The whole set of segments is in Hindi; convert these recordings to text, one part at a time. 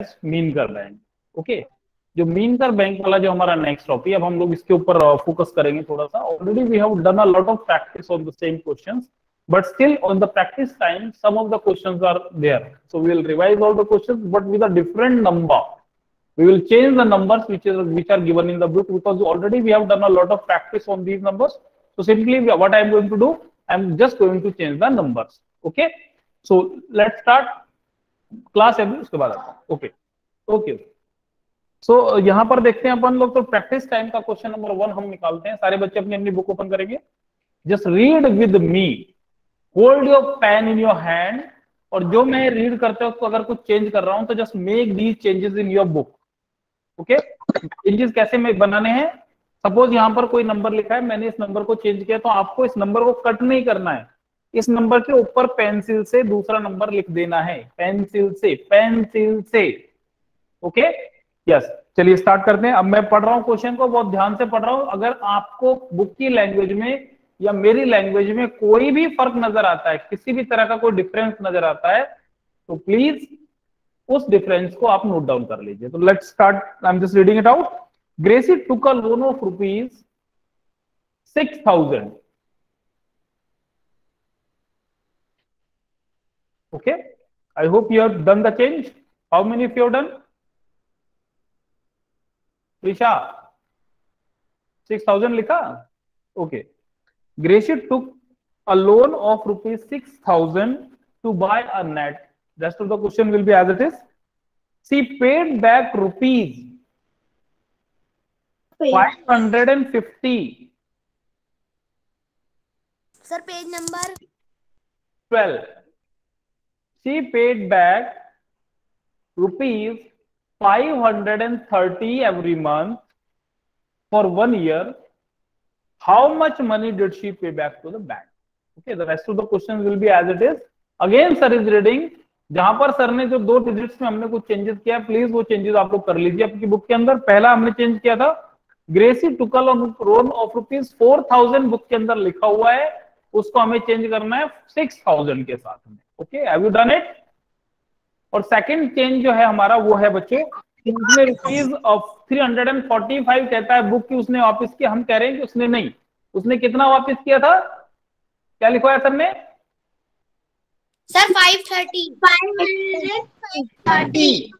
मीनकर बैंक। ओके, जो मीनकर बैंक वाला जो हमारा नेक्स्ट टॉपिक, अब हम लोग इसके ऊपर फोकस करेंगे थोड़ा सा। Already we have done a lot of practice on the same questions, but still on the practice time some of the questions are there, so we will revise all the questions but with a different number. We will change the numbers which are given in the book, because already we have done a lot of practice on these numbers. So simply what I am going to do, I am just going to change the numbers. Okay, so let's start class अभी उसके बाद आता है। ओके ओके, सो यहाँ पर देखते हैं अपन लोग, तो प्रैक्टिस टाइम का क्वेश्चन नंबर 1 हम निकालते हैं। सारे बच्चे अपनी अपनी बुक ओपन करेंगे, just read with me, hold your pain in your hand, और जो मैं रीड करते हो तो अगर कुछ चेंज कर रहा हूं तो just make these changes in your book. Okay, changes कैसे में बनाने हैं? सपोज यहां पर कोई नंबर लिखा है, मैंने इस नंबर को चेंज किया, तो आपको इस नंबर को कट नहीं करना है, इस नंबर के ऊपर पेंसिल से दूसरा नंबर लिख देना है, पेंसिल से। ओके, यस, चलिए स्टार्ट करते हैं। अब मैं पढ़ रहा हूं क्वेश्चन को, बहुत ध्यान से पढ़ रहा हूं। अगर आपको बुक की लैंग्वेज में या मेरी लैंग्वेज में कोई भी फर्क नजर आता है, किसी भी तरह का कोई डिफरेंस नजर आता है, तो प्लीज उस डिफरेंस को आप नोट डाउन कर लीजिए। तो let's start, I am just reading it out. Gracie took a loan of ₹6,000। Okay, I hope you have done the change. How many of you have done? Prisha 6,000 लिखा? Okay, Gracie took a loan of ₹6,000 to buy a net. Rest of the question will be as it is. She paid back ₹550. Sir, page number 12. She paid back ₹530 every month for 1 year. How much money did she pay back to the bank? Okay, the rest of the questions will be as it is. Again, sir is reading. जहां पर सर ने जो 2 डिजिट्स में हमने कुछ चेंजेस किया, प्लीज वो चेंजेस आप लोग कर लीजिए आपकी बुक के अंदर। पहला हमने चेंज किया था, Gracy took a loan of ₹4,000 book के अंदर लिखा हुआ है, उसको हमें चेंज करना है 6,000 के साथ में। Okay, have you done it? और सेकंड चेंज जो है हमारा वो है बच्चों, उसने ₹345 कहता है बुक की उसने वापस की, हम कह रहे हैं कि उसने नहीं, उसने कितना वापस किया था? क्या लिखवाया सर ने? Sir 530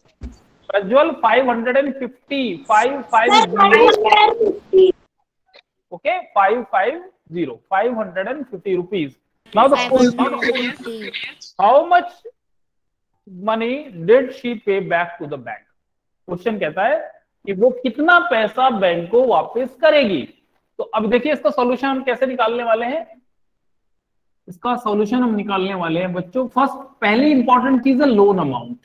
Prajwal 550 550 okay 550 550 rupees. Now the how much money did she pay back to the bank? Question कहता है कि वो कितना पैसा बैंक को वापस करेगी। तो अब देखिए इसका सॉल्यूशन हम कैसे निकालने वाले हैं। इसका सॉल्यूशन हम निकालने वाले हैं बच्चों, फर्स्ट पहली इंपॉर्टेंट चीज है लोन अमाउंट।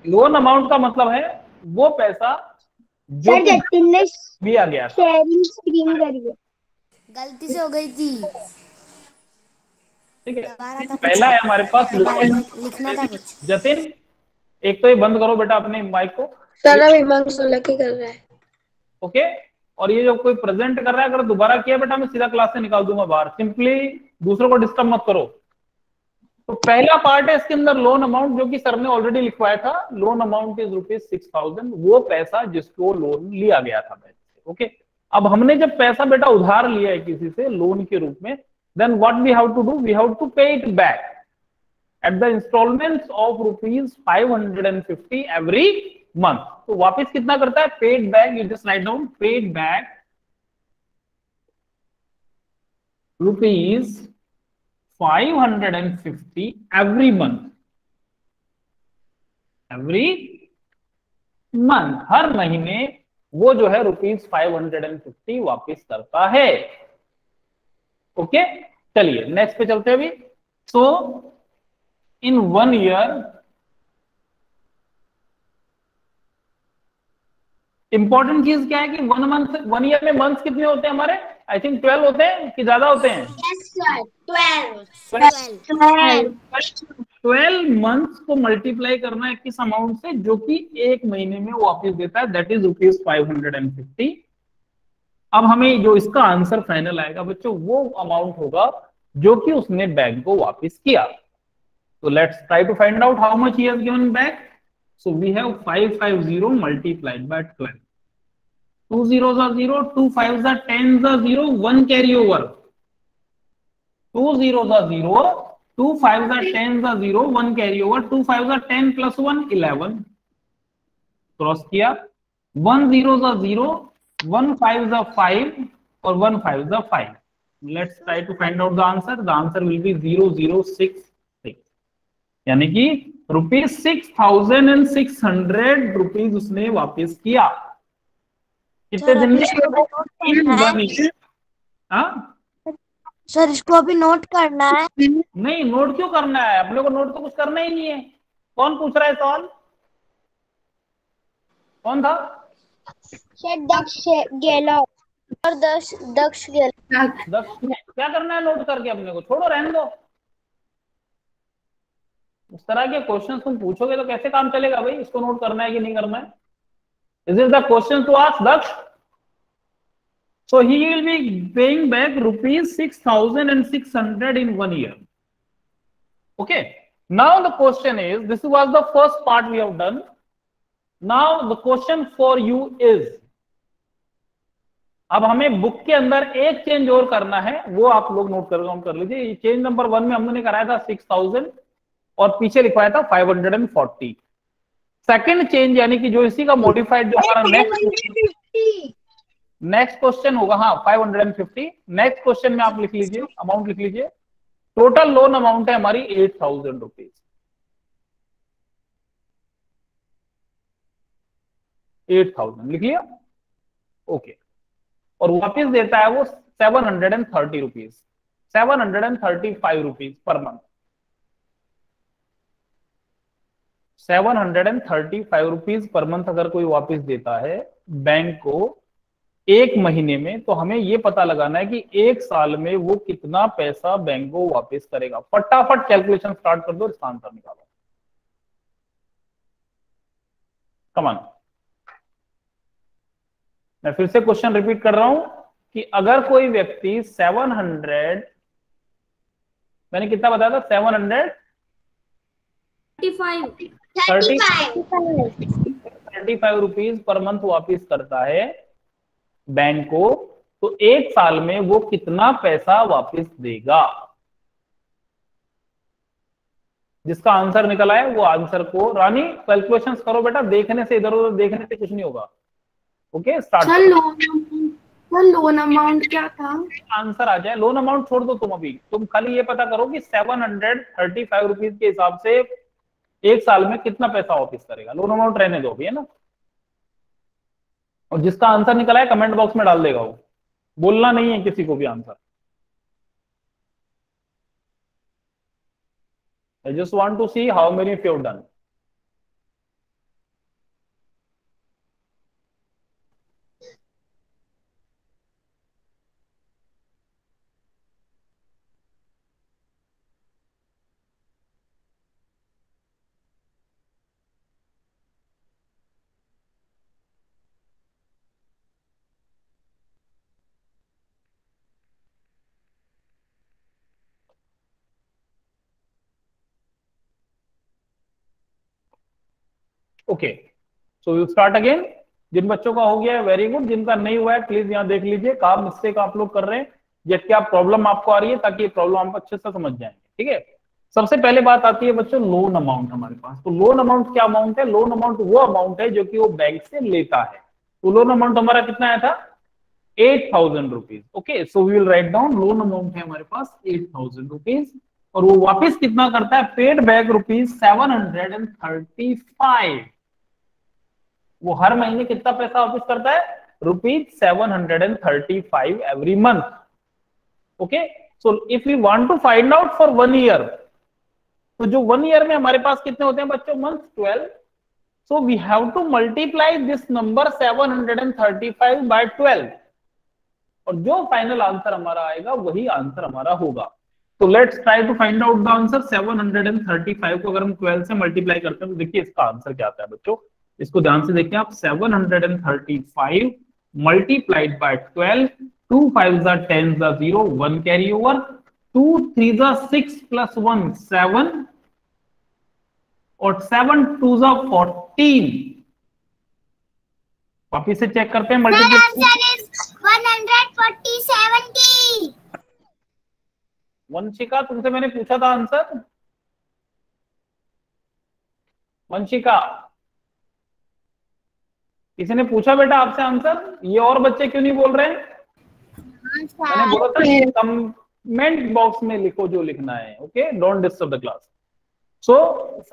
लोन अमाउंट का मतलब है वो पैसा जो दिया गया था। गलती से हो गई थी, ठीक है, पहला है हमारे पास लिखना था कुछ। जतिन एक तो ये बंद करो बेटा अपने माइक को। कर रहा है। ओके, और ये जो कोई प्रेजेंट कर रहा है अगर दोबारा किया बेटा मैं सीधा क्लास से निकाल दूंगा बाहर। सिंपली दूसरों को डिस्टर्ब मत करो। तो पहला पार्ट है इसके अंदर लोन अमाउंट, जो कि सर ने ऑलरेडी लिखवाया था। लोन अमाउंट इज ₹6,000, वो पैसा जिसको लोन लिया गया था बैंक से। ओके, अब हमने जब पैसा बेटा उधार लिया है किसी से लोन के रूप में, then what we have to do, we have to pay it back at the installments of ₹550 every month. तो वापस कितना करता है? paid back, you just write down paid back ₹550 every month. every month, हर महीने वो जो है ₹550 वापस करता है। ओके, चलिए नेक्स्ट पे चलते हैं अभी। सो इन 1 ईयर, इंपॉर्टेंट चीज क्या है कि 1 ईयर में मंथ्स कितने होते हैं हमारे? आई थिंक 12 होते हैं कि ज्यादा होते हैं? 12 मंथ्स को मल्टीप्लाई करना है किस अमाउंट से, जो कि 1 महीने में वापस देता है, दैट इज ₹550। अब हमें जो इसका आंसर फाइनल आएगा बच्चों वो अमाउंट होगा जो कि उसने बैंक को वापस किया। तो let's try to find out how much he has given back. So we have 550 multiplied by 12। 2 zeros are 0, 2 5s are 10s are 0, 1 carry over. 2 zeros are 0, 2 5s are 10s are 0, 1 carry over. 2 5s are 10 plus 1 11. Cross किया। 1 zeros are 0, 1 5s are 5 और 1 5s are 5. Let's try to find out the answer. The answer will be 0066. यानी कि ₹6,600 रुपीज उसने वापस किया। कितने दिन में? सर इसको अभी नोट करना है। नहीं, नोट क्यों करना है? अपने को नोट तो कुछ करना ही नहीं है। कौन पूछ रहा है सवाल? कौन था? दक्ष गेहलोत और दक्ष गेहलोत। क्या करना है नोट करके? अपने को छोड़ो, रहने दो। उस तरह के क्वेश्चन तुम पूछोगे तो कैसे काम चलेगा भाई? इसको नोट करना है कि नहीं करना है? Is it the question to ask, Daksh? So he will be paying back ₹6,600 in 1 year. Okay. Now the question is, this was the first part we have done. Now the question for you is, अब हमें बुक के अंदर एक चेंज और करना है, वो आप लोग नोट कर लीजिए। चेंज नंबर 1 में हमने कराया था 6,000 और पीछे लिखवाया था 540। सेकंड चेंज यानी कि जो इसी का मॉडिफाइड जो हमारा नेक्स्ट क्वेश्चन होगा, हाँ 550। नेक्स्ट क्वेश्चन में आप लिख लीजिए, अमाउंट लिख लीजिए। टोटल लोन अमाउंट है हमारी 8,000 रुपीज। 8,000 लिख लिया, ओके। और वापिस देता है वो 730 rupees, 735 rupees per month. 735 rupees per month अगर कोई वापस देता है बैंक को एक महीने में, तो हमें यह पता लगाना है कि एक साल में वो कितना पैसा बैंक को वापस करेगा। फटाफट कैलकुलेशन स्टार्ट कर दो, इसका आंसर निकालो। कमान, मैं फिर से क्वेश्चन रिपीट कर रहा हूं कि अगर कोई व्यक्ति 700, मैंने कितना बताया था? 735 रुपीज पर मंथ वापिस करता है बैंक को, तो एक साल में वो कितना पैसा वापस देगा? जिसका आंसर निकला है वो आंसर को, रानी कैलकुलेशंस करो बेटा, देखने से इधर उधर देखने से कुछ नहीं होगा। Okay, start. लोन अमाउंट क्या था? आंसर आ जाए। लोन अमाउंट छोड़ दो, तुम खाली ये पता करो कि 735 रुपीज के हिसाब से एक साल में कितना पैसा वापस करेगा। लोन अमाउंट रहने दो भी, है ना। और जिसका आंसर निकला है कमेंट बॉक्स में डाल देगा वो, बोलना नहीं है किसी को भी answer. I just want to see how many of you have done. Okay, so you start again. जिन बच्चों का हो गया है वेरी गुड, जिनका नहीं हुआ है प्लीज यहाँ देख लीजिए कहाँ मिस्टेक आप लोग कर रहे हैं या क्या प्रॉब्लम आपको आ रही है, ताकि ये प्रॉब्लम आप अच्छे से समझ जाएंगे। ठीक है, सबसे पहले बात आती है बच्चों लोन अमाउंट हमारे पास। तो लोन अमाउंट क्या अमाउंट है? लोन अमाउंट वो अमाउंट है जो कि वो बैंक से लेता है। तो लोन अमाउंट हमारा कितना आया था? 8,000 rupees. Okay, so we will write down loan amount है हमारे पास 8,000 रुपीज, और वो वापिस कितना करता है? Paid back ₹735। वो हर महीने कितना पैसा वापस करता है? ₹735 every month. Okay, so if we want to find out for 1 year, तो जो 1 ईयर में हमारे पास कितने होते हैं बच्चों? Month 12। So we have to multiply this number 735 by 12, और जो फाइनल आंसर हमारा आएगा वही आंसर हमारा होगा। तो let's try to find out the answer. 735 को अगर हम 12 से मल्टीप्लाई करते हैं तो देखिए इसका आंसर क्या आता है बच्चों। इसको ध्यान से देखिए आप। 735 multiplied by 12, 2 5s are 10s are 0, 1 carry over, 2 3 6 plus 1 7 और 7 2 14। वापिस से चेक करते हैं मल्टीप्लिकेशन। 170। वंशिका, तुमसे मैंने पूछा था आंसर। वंशिका, किसी ने पूछा बेटा आपसे आंसर? ये और बच्चे क्यों नहीं बोल रहे हैं? मैंने बोला था कमेंट बॉक्स में लिखो जो लिखना है। Okay, don't disturb the class. So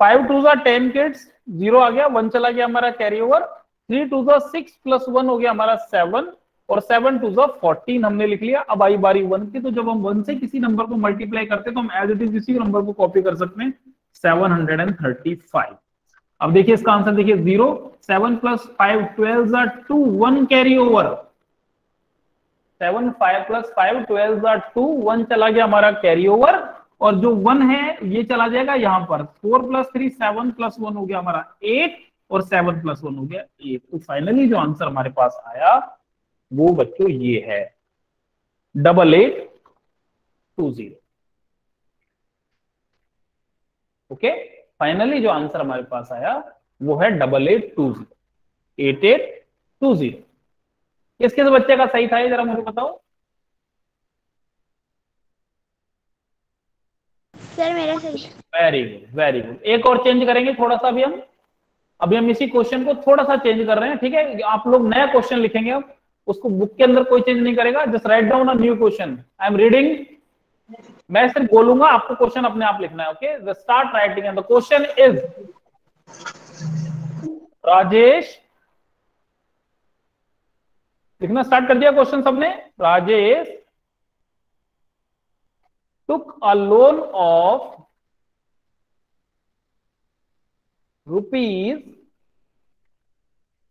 5 2 10 kids, 0 आ गया, 1 चला गया हमारा कैरी ओवर। 3 2 6 प्लस 1 हो गया हमारा 7 और 7 2 14 हमने लिख लिया। अब आई बारी 1 की, तो जब हम 1 से किसी नंबर को मल्टीप्लाई करते हैं तो हम एज इट इज इसी नंबर को कॉपी कर सकते हैं, 735। अब देखिए इसका आंसर, देखिए 0 7 प्लस 5 12 2 1 कैरी ओवर। 7 5 प्लस 5 12 2 1 चला गया हमारा कैरी ओवर, और जो 1 है ये चला जाएगा यहां पर। 4 प्लस 3 7 प्लस 1 हो गया हमारा 8 और 7 प्लस 1 हो गया 8। तो फाइनली जो आंसर हमारे पास आया वो बच्चों ये है 8820। ओके, फाइनली जो आंसर हमारे पास आया वो है 8820, 8820। किस किस बच्चे का सही था ये जरा मुझे बताओ। सर मेरा सही। Very good, very good. एक और चेंज करेंगे थोड़ा सा। अभी हम इसी क्वेश्चन को थोड़ा सा चेंज कर रहे हैं, ठीक है? आप लोग नया क्वेश्चन लिखेंगे, अब उसको बुक के अंदर कोई चेंज नहीं करेगा। Just write down a new question. I am reading, मैं सिर्फ बोलूंगा, आपको क्वेश्चन अपने आप लिखना है। Okay, the start writing and the question is, Rajesh, लिखना स्टार्ट कर दिया क्वेश्चन सबने? Rajesh took a loan of rupees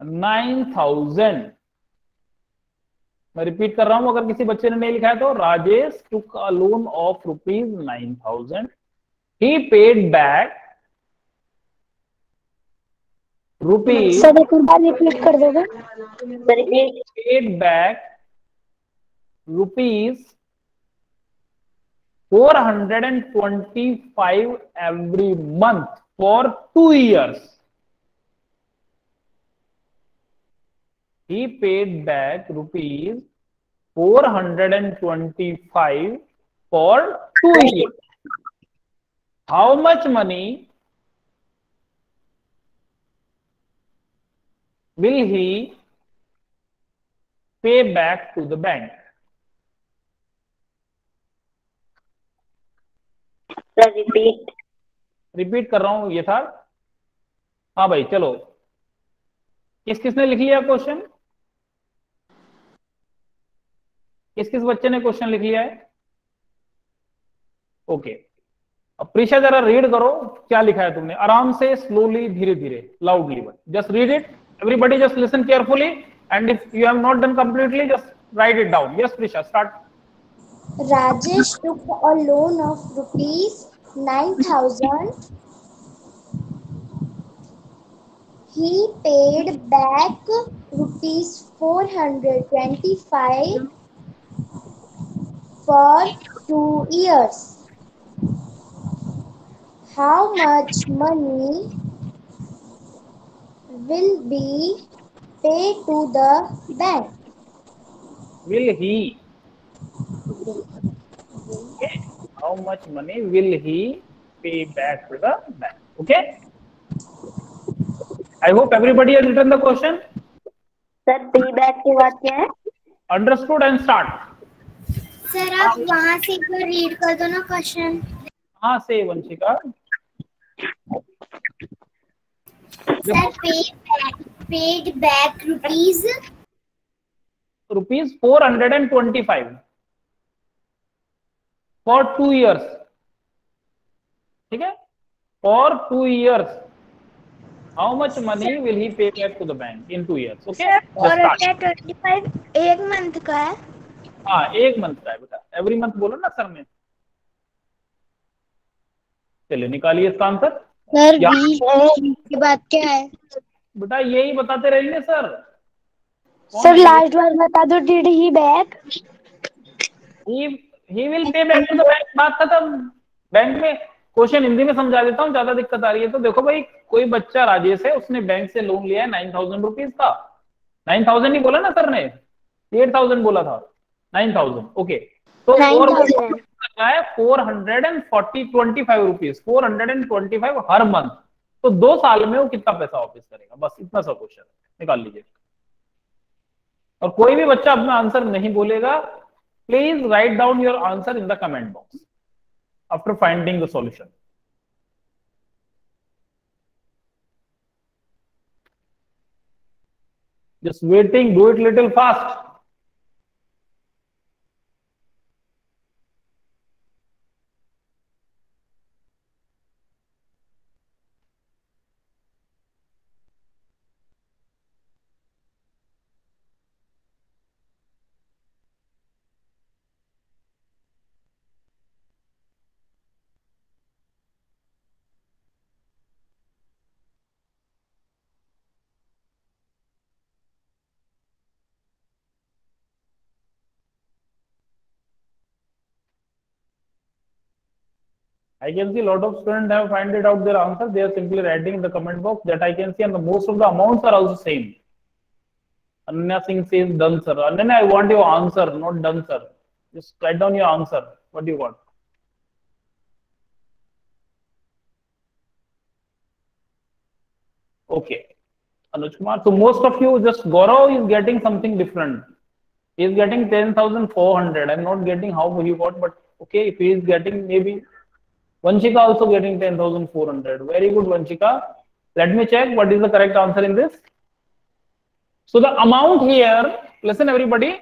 9,000। मैं रिपीट कर रहा हूं, अगर किसी बच्चे ने नहीं लिखा है तो। Rajesh took a loan of rupees 9,000. He paid back rupees, sir एक बार रिपीट कर दोगे? paid back rupees 425 every month for 2 years. He paid back rupees 425 for 2 years. How much money will he pay back to the bank? Repeat कर रहा हूं, ये था। हाँ भाई चलो, किस किसने लिख लिया क्वेश्चन? किस किस बच्चे ने क्वेश्चन लिख लिया है? ओके, अब प्रीशा जरा रीड करो, क्या लिखा है तुमने? आराम से, स्लोली, धीरे धीरे, loudly, but just read it. Everybody just listen carefully, and if you have not done completely just right it down. Yes Prisha, start. Rajesh took a loan of rupees 9,000. He paid back rupees 425 for 2 years. How much money will be paid to the bank? Will he? Okay. How much money will he pay back to the bank? Okay. I hope everybody has written the question. Sir पे बैक के बाद क्या है? Understood and start. सर आप वहाँ से एक बार रीड कर दो ना क्वेश्चन। हाँ से Vanshika. Sir paid back rupees 425 for 2 years. ठीक है, for 2 years. How much money will he pay back to the bank in 2 years? Okay. और 25 एक मंथ का है। हाँ, एक मंथ का है बेटा। एवरी मंथ बोलो ना सर ने। चलिए निकालिए इसका आंसर। सर 20 के बाद क्या है? बेटा यही बताते रहेंगे सर। सर लास्ट बार बता दो, did he back? He will pay back to the bank, बात खत्म। बैंक में क्वेश्चन हिंदी में समझा देता हूँ, ज्यादा दिक्कत आ रही है तो। देखो भाई, कोई बच्चा राजेश है, उसने बैंक से लोन लिया है 9,000 रुपीज का। 9,000 ही बोला ना सर ने, 8,000 बोला था, 9,000। ओके, तो 9,000 है 425 रुपीज, 425 हर मंथ। तो 2 साल में वो कितना पैसा वापस करेगा, बस इतना सा क्वेश्चन है, निकाल लीजिए। और कोई भी बच्चा अपना आंसर नहीं बोलेगा, please write down your answer in the comment box after finding the solution. Just waiting, do it little fast. I can see a lot of students have find it out their answer. They are simply writing in the comment box that I can see, and the most of the amounts are also same. Ananya Singh says done, sir. Ananya, I want your answer, not done, sir. Just write down your answer. What do you want? Okay, Anuj Kumar. So most of you, just Gaurav is getting something different. He is getting 10,400. I'm not getting how he got, but okay, if he is getting maybe. Vanchika also getting 10,400. Very good, Vanchika. Let me check what is the correct answer in this. So the amount here, listen everybody,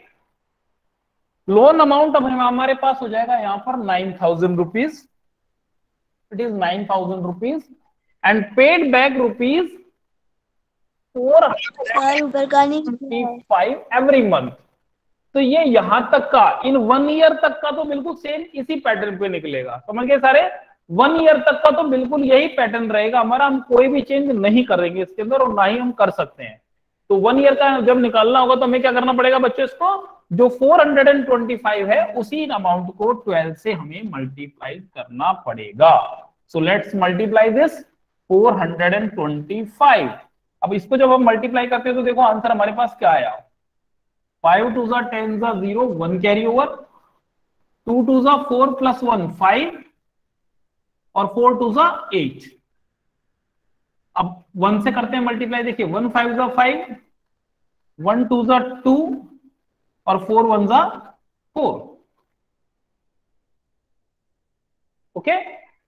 loan amount अब हमारे पास हो जाएगा यहाँ पर 9,000 rupees. It is 9,000 rupees and paid back rupees 425 every month. तो ये यहां तक का, इन 1 ईयर तक का तो बिल्कुल सेम इसी पैटर्न पे निकलेगा, समझ गए सारे। 1 ईयर तक का तो बिल्कुल यही पैटर्न रहेगा हमारा, हम कोई भी चेंज नहीं करेंगे इसके अंदर और ना ही हम कर सकते हैं। तो 1 ईयर का जब निकालना होगा तो हमें क्या करना पड़ेगा बच्चों, इसको जो 425 है उसी अमाउंट को 12 से हमें मल्टीप्लाई करना पड़ेगा। So let's multiply this 425। अब इसको जब हम मल्टीप्लाई करते हैं तो देखो आंसर हमारे पास क्या आया। 5 2 10 0, 1 कैरी ओवर, 2 2 4 + 1 5 और 4 2 8। अब 1 से करते हैं मल्टीप्लाई, देखिए 1 5 5, 1 2 2 और 4 1 4। ओके,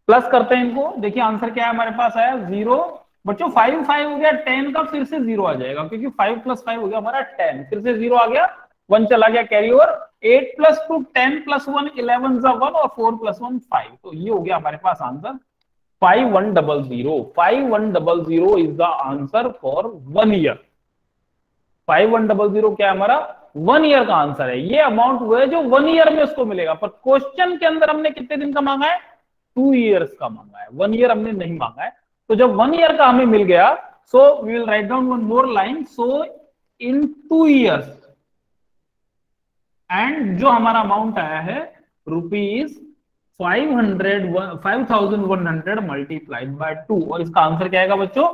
प्लस करते हैं इनको, देखिए आंसर क्या है हमारे पास आया 0। बच्चों 5 5 हो गया, 10 का फिर से 0 आ जाएगा क्योंकि 5 + 5 हो गया हमारा 10, फिर से 0 आ गया, 1 चला गया कैरी ओवर। 8 + 2 10 + 1 11 1 और 4 + 1 5। तो ये हो गया हमारे पास answer 5100। 5100 is the answer for 1 year. 5100 क्या हमारा 1 ईयर का आंसर है। ये अमाउंट वो है जो 1 ईयर में उसको मिलेगा, पर क्वेश्चन के अंदर हमने कितने दिन का मांगा है, 2 ईयर्स का मांगा है, 1 ईयर हमने नहीं मांगा है। तो जब 1 ईयर का हमें मिल गया, so we will write down one more line, so in 2 years, and जो हमारा अमाउंट आया है ₹5100 मल्टीप्लाइड बाय 2, और इसका आंसर क्या आएगा बच्चों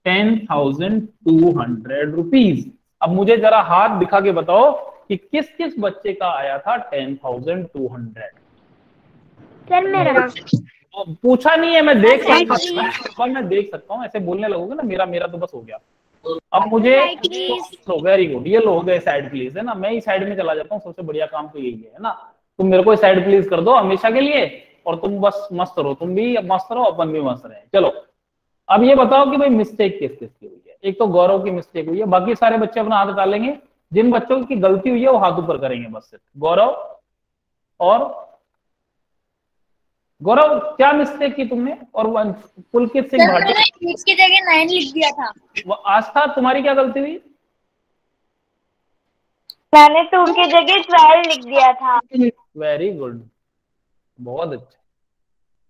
10,200 रुपीज। अब मुझे जरा हाथ दिखा के बताओ कि किस किस बच्चे का आया था 10,200। सर मेरा पूछा नहीं है, मैं देख सकता हूँ, मैं देख सकता हूँ, ऐसे बोलने लगोगे ना मेरा तो बस हो गया। अब मुझे वेरी गुड, ये लो गए साइड प्लीज, है ना, मैं ही साइड में चला जाता हूँ, सबसे बढ़िया काम तो यही है ना। तुम मेरे को साइड प्लीज कर दो हमेशा के लिए, और तुम बस मस्त रहो, तुम भी मस्त रहो, अपन भी मस्त रहे। चलो अब ये बताओ कि भाई मिस्टेक किस किस की हुई है। एक तो गौरव की मिस्टेक हुई है, बाकी सारे बच्चे अपना हाथ डालेंगे, जिन बच्चों की गलती हुई है वो हाथ ऊपर करेंगे बस सिर्फ। गौरव क्या मिस्टेक की तुमने, और पुलकित सिंह भाटिया की जगह 9 लिख दिया था। आस्था तुम्हारी क्या गलती हुई? मैंने 2 की जगह 12 लिख दिया था। वेरी गुड, बहुत अच्छा।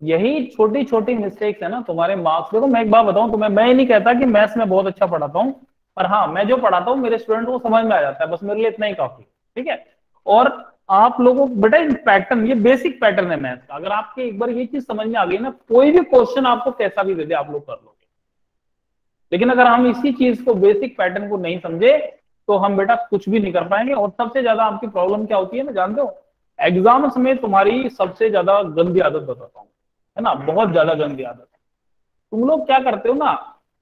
यही छोटी छोटी मिस्टेक्स है ना तुम्हारे मार्क्स। देखो मैं एक बात बताऊं तुम्हें, मैं नहीं कहता कि मैथ्स में बहुत अच्छा पढ़ाता हूं, पर हाँ मैं जो पढ़ाता हूँ मेरे स्टूडेंट को समझ में आ जाता है, बस मेरे लिए इतना ही काफी, ठीक है। और आप लोगों को बेटा पैटर्न, ये बेसिक पैटर्न है मैथ का, अगर आपके एक बार ये चीज समझ में आ गई ना, कोई भी क्वेश्चन आपको कैसा भी दे दे आप लोग कर लोगे। लेकिन अगर हम इसी चीज को, बेसिक पैटर्न को नहीं समझे तो हम बेटा कुछ भी नहीं कर पाएंगे। और सबसे ज्यादा आपकी प्रॉब्लम क्या होती है ना, जानते हो, एग्जाम्स में तुम्हारी सबसे ज्यादा गंदी आदत बताता हूँ, है ना, बहुत ज्यादा गंदी आदत है। तुम लोग क्या करते हो ना,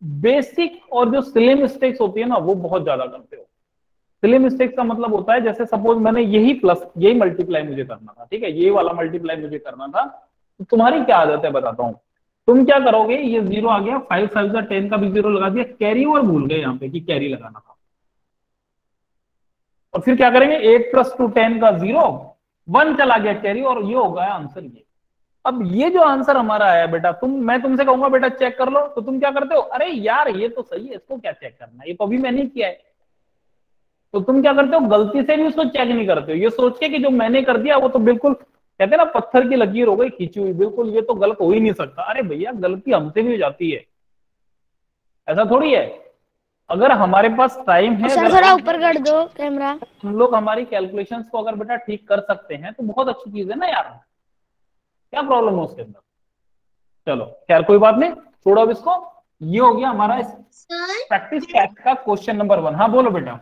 बेसिक और जो सिली मिस्टेक्स होती है ना वो बहुत ज्यादा करते हो। सिली मिस्टेक्स का मतलब होता है, जैसे सपोज मैंने यही प्लस यही मल्टीप्लाई मुझे करना था, ठीक है, ये वाला मल्टीप्लाई मुझे करना था, तो तुम्हारी क्या आदत है बताता हूँ। तुम क्या करोगे, ये 0 आ गया, 5 5 10 का भी 0 लगा दिया, कैरी और भूल गए यहाँ पे कि कैरी लगाना था। और फिर क्या करेंगे, 8 + 2 10 का 0, 1 चला गया कैरी, और ये होगा आंसर ये। अब ये जो आंसर हमारा आया बेटा, मैं तुमसे कहूंगा बेटा चेक कर लो, तो तुम क्या करते हो, अरे यार ये तो सही है, इसको क्या चेक करना है, ये तो अभी मैंने किया है। तो तुम क्या करते हो, गलती से भी उसको चेक नहीं करते हो, ये सोच के कि जो मैंने कर दिया वो तो बिल्कुल, कहते हैं ना, पत्थर की लकीर हो गई खींची हुई, बिल्कुल ये तो गलत हो ही नहीं सकता। अरे भैया गलती हमसे भी हो जाती है, ऐसा थोड़ी है। अगर हमारे पास टाइम है, सर थोड़ा ऊपर कर दो कैमरा, हम लोग हमारी कैलकुलेशंस को अगर बेटा ठीक कर सकते हैं तो बहुत अच्छी चीज है ना यार, क्या प्रॉब्लम है उसके अंदर। चलो खैर कोई बात नहीं, छोड़ो अब इसको। ये हो गया हमारा प्रैक्टिस का क्वेश्चन नंबर 1। हाँ बोलो बेटा।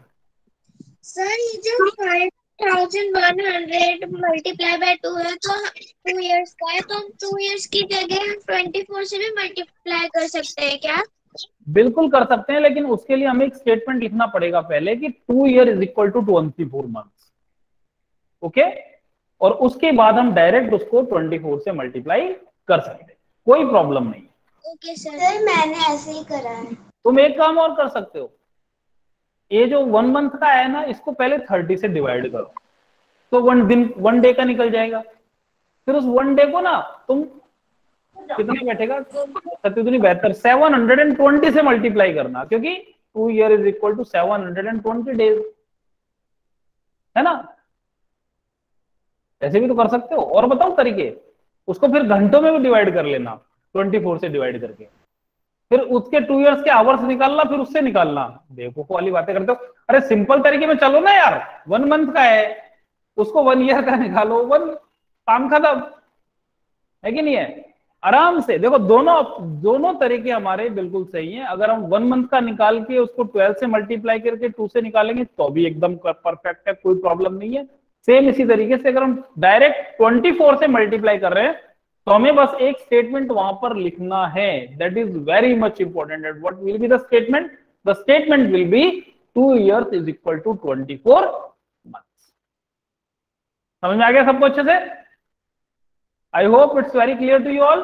सर ये जो 5100 मल्टीप्लाई बाय 2 है तो 2 इयर्स का है, तो हम 2 इयर्स की जगह हम 24 से भी मल्टीप्लाई कर सकते हैं क्या? बिल्कुल कर सकते हैं, लेकिन उसके लिए हमें एक स्टेटमेंट लिखना पड़ेगा पहले कि 2 year is equal to 24 months. Okay, और उसके बाद हम डायरेक्ट उसको 24 से मल्टीप्लाई कर सकते हैं, कोई प्रॉब्लम नहीं। ओके सर मैंने ऐसे ही करा है। तुम एक काम और कर सकते हो, ये जो 1 मंथ का है ना, इसको पहले 30 से डिवाइड करो, तो 1 डे का निकल जाएगा। फिर उस 1 डे को ना तुम कितना बैठेगा, 720 से मल्टीप्लाई करना, क्योंकि 2 year is equal to 720 days, है ना। ऐसे भी तो कर सकते हो। और बताओ तरीके, उसको फिर घंटों में भी डिवाइड कर लेना, 24 से डिवाइड करके, फिर उसके 2 इयर्स के आवर्स निकालना, फिर उससे निकालना। देखो वाली बातें करते हो, अरे सिंपल तरीके में चलो ना यार, 1 मंथ का है उसको 1 ईयर का निकालो, 1 काम खत्म, है कि नहीं है। आराम से देखो, दोनों तरीके हमारे बिल्कुल सही हैं। अगर हम 1 मंथ का निकाल के उसको 12 से मल्टीप्लाई करके 2 से निकालेंगे तो भी एकदम परफेक्ट है, कोई प्रॉब्लम नहीं है। सेम इसी तरीके से अगर हम डायरेक्ट 24 से मल्टीप्लाई कर रहे हैं तो हमें बस एक स्टेटमेंट वहां पर लिखना है, that is very much important. What will be the statement? The statement will be 2 years is equal to 24 months. समझ में आ गया सबको अच्छे से? I hope it's very clear to you all.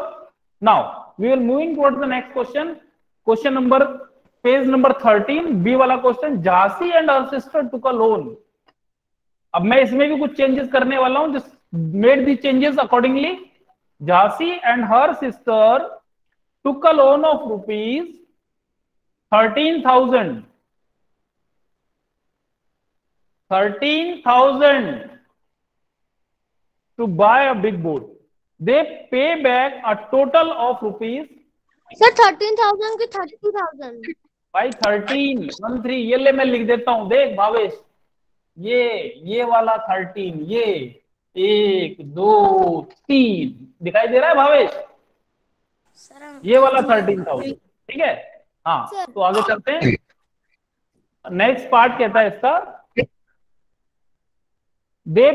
Now we will moving towards the next question. Question number, page number 13, B वाला question. Jhansi and her sister took a loan. अब मैं इसमें भी कुछ चेंजेस करने वाला हूं, just made the changes accordingly. Jhansi and her sister took a loan of rupees 13,000 to buy a big boat. They pay back a total of rupees, sir 13,000 की 30,000। भाई 13 ये ले मैं लिख देता हूं, देख भावेश, ये वाला 13, ये 1 2 3 दिखाई दे रहा है भावेश, ये वाला 13,000, ठीक है। हाँ तो आगे चलते हैं। नेक्स्ट पार्ट कहता है इसका, दे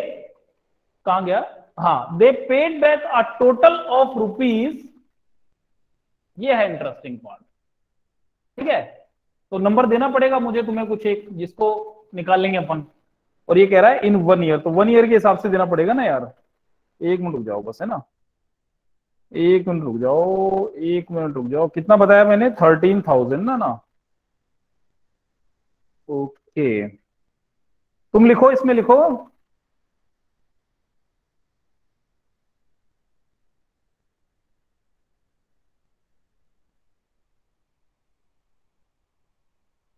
कहां गया, हाँ, दे paid back a total of rupees, ये है इंटरेस्टिंग पार्ट, ठीक है। तो नंबर देना पड़ेगा मुझे तुम्हें कुछ एक, जिसको निकाल लेंगे अपन। और ये कह रहा है इन 1 ईयर, तो 1 ईयर के हिसाब से देना पड़ेगा ना यार। 1 मिनट रुक जाओ बस, है ना, 1 मिनट रुक जाओ, 1 मिनट रुक जाओ। कितना बताया मैंने? 13,000 ना। ओके, तुम लिखो, इसमें लिखो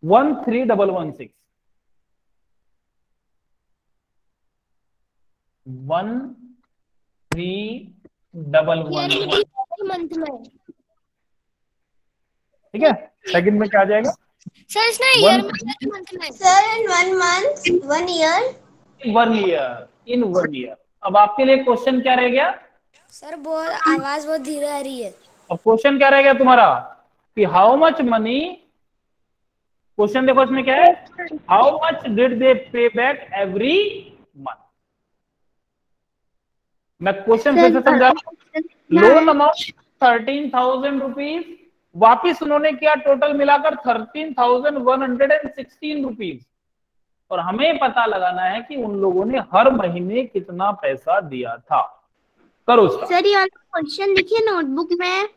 13,116, 13,116, मंथ में, ठीक है। सेकंड में क्या आ जाएगा? सर इसने ईयर में, मंथ में। सर इन 1 मंथ 1 ईयर 1 ईयर, इन 1 ईयर। अब आपके लिए क्वेश्चन क्या रह गया? सर बहुत आवाज बहुत धीरे आ रही है। अब क्वेश्चन क्या रह गया तुम्हारा कि हाउ मच मनी, क्वेश्चन देखो इसमें क्या है, हाउ मच डिड दे पे बैक एवरी मंथ। मैं क्वेश्चन फिर से समझा, लोन अमाउंट 13,000 रुपीज, वापिस उन्होंने किया टोटल मिलाकर 13,116 रुपीज, और हमें पता लगाना है कि उन लोगों ने हर महीने कितना पैसा दिया था। करो उसका। सर ये क्वेश्चन लिखिए नोटबुक में।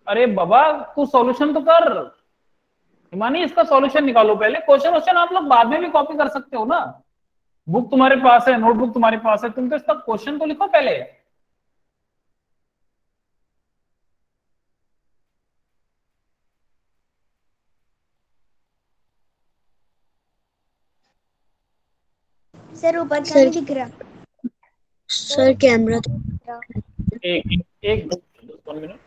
अरे बाबा तू सॉल्यूशन तो कर हिमानी, इसका सॉल्यूशन निकालो पहले। क्वेश्चन आप लोग बाद में भी कॉपी कर सकते हो ना, बुक तुम्हारे पास है, नोटबुक तुम्हारे पास है, तुम तो इसका क्वेश्चन तो लिखो पहले। सर ऊपर क्या नहीं दिख रहा? सर कैमरा तो एक 1 minute.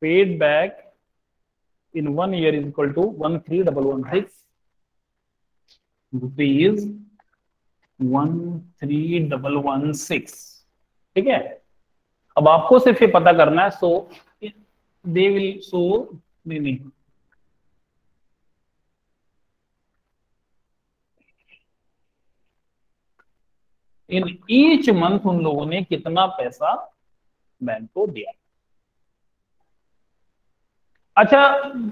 Paid back in 1 year is equal to 13,116 rupees 13,116। ठीक है, अब आपको सिर्फ ये पता करना है, सो दे विल सो नहीं इन ईच मंथ उन लोगों ने कितना पैसा बैंक को दिया। अच्छा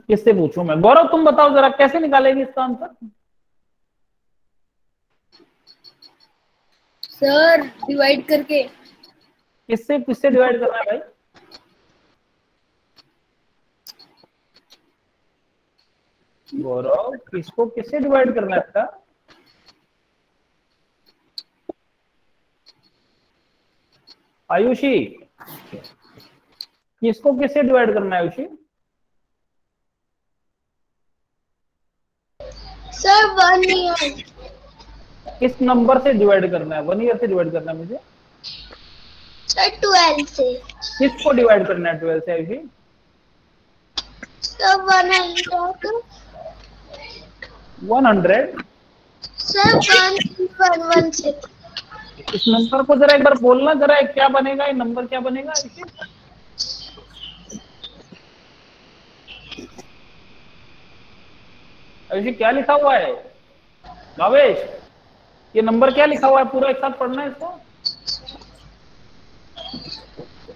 किससे पूछूं मैं? गौरव तुम बताओ जरा कैसे निकालेगी इसका आंसर? सर डिवाइड करके। किससे किससे डिवाइड करना है भाई? गौरव किसको किससे डिवाइड करना है इसका? आयुषी किसको किससे डिवाइड करना है? Ayushi sir 1 year. किस नंबर से डिवाइड करना है? 1 ईयर से डिवाइड करना है मुझे। सर 12 से। किसको डिवाइड करना है 12 से? आयुषी सर 100। सर 1116। इस नंबर को जरा एक बार बोलना, जरा क्या बनेगा, ये नंबर क्या बनेगा? आयुषी क्या लिखा हुआ है? भावेश ये नंबर क्या लिखा हुआ है? पूरा एक साथ पढ़ना है इसको।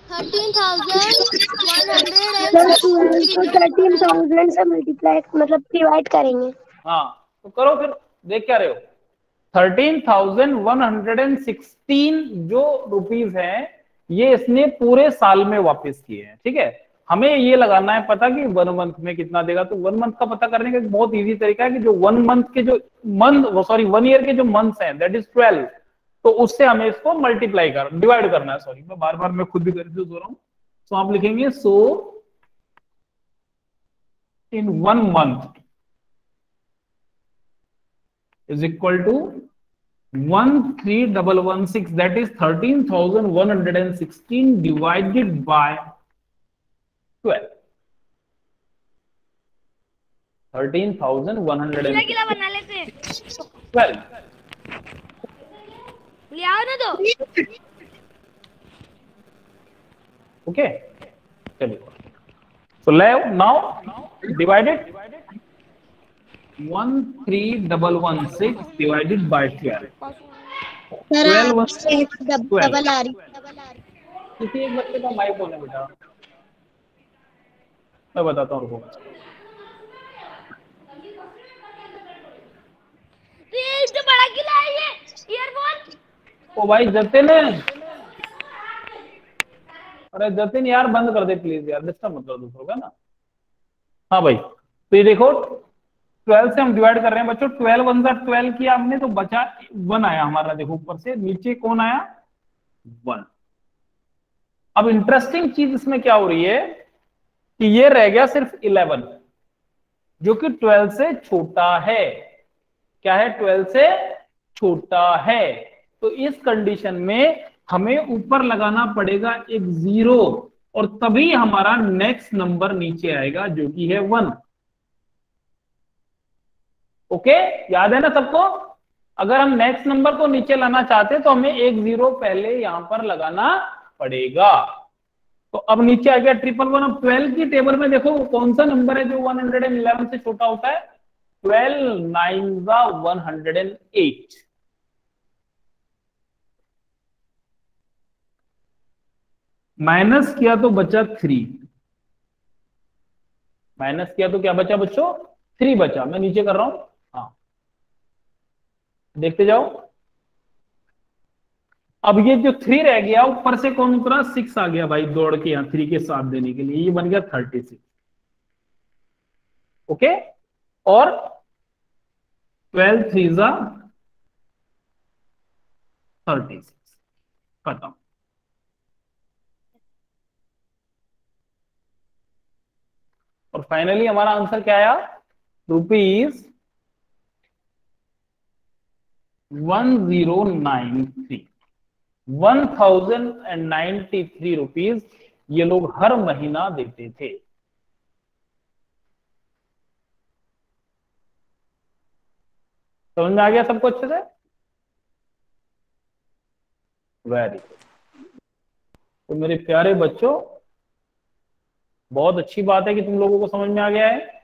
13,000 से मल्टीप्लाई मतलब डिवाइड करेंगे। हाँ तो करो फिर, देख क्या रहे हो? 13,116 जो रुपीज हैं ये इसने पूरे साल में वापस किए हैं। ठीक है, हमें ये लगाना है पता कि 1 मंथ में कितना देगा। तो 1 मंथ का पता करने का एक बहुत इजी तरीका है कि जो 1 मंथ के जो 1 ईयर के जो मंथ्स हैं दैट इज 12, तो उससे हमें इसको मल्टीप्लाई डिवाइड करना है। सॉरी मैं बार बार मैं खुद भी कंफ्यूज हो रहा हूँ। तो आप लिखेंगे सो इन 1 month is equal to 13,116, that is 13,116 divided by 12। 13,116 बना लेते हैं। 12 ले आओ ना तो। ओके चलिए, so now divided 13,116 divided by 12। Double आ रही। किसी एक बच्चे का माइक होने बेटा, मैं बताता हूँ। तो बड़ा किला है ये ईयरफोन। ओ भाई जतिन, अरे जतिन यार बंद कर दे प्लीज यार, डिस्टर्ब मत कर दूसरों का ना। हाँ भाई तो ये देखो 12 से हम डिवाइड कर रहे हैं बच्चों। 12 1 12 किया हमने तो बचा 1 आया हमारा। देखो ऊपर से नीचे कौन आया? 1। अब इंटरेस्टिंग चीज इसमें क्या हो रही है कि ये रह गया सिर्फ 11 जो कि 12 से छोटा है। क्या है, 12 से छोटा है। तो इस कंडीशन में हमें ऊपर लगाना पड़ेगा एक 0 और तभी हमारा नेक्स्ट नंबर नीचे आएगा जो कि है 1। ओके, याद है ना सबको? अगर हम नेक्स्ट नंबर को नीचे लाना चाहते हैं तो हमें एक 0 पहले यहां पर लगाना पड़ेगा। तो अब नीचे आ गया 111। अब 12 की टेबल में देखो कौन सा नंबर है जो 111 से छोटा होता है? 12 9 108। माइनस किया तो बचा 3, माइनस किया तो क्या बचा बच्चों? 3 बचा। मैं नीचे कर रहा हूं, हाँ देखते जाओ। अब ये जो 3 रह गया ऊपर से कौन उतरा? 6 आ गया भाई दौड़ के यहां 3 के साथ देने के लिए, ये बन गया 36। ओके, और 12 3 36 खत्म। और फाइनली हमारा आंसर क्या आया? रुपीज 1093 1093 रुपीज ये लोग हर महीना देते थे। समझ में आ गया सबको अच्छे से? Very good. तो मेरे प्यारे बच्चों, बहुत अच्छी बात है कि तुम लोगों को समझ में आ गया है।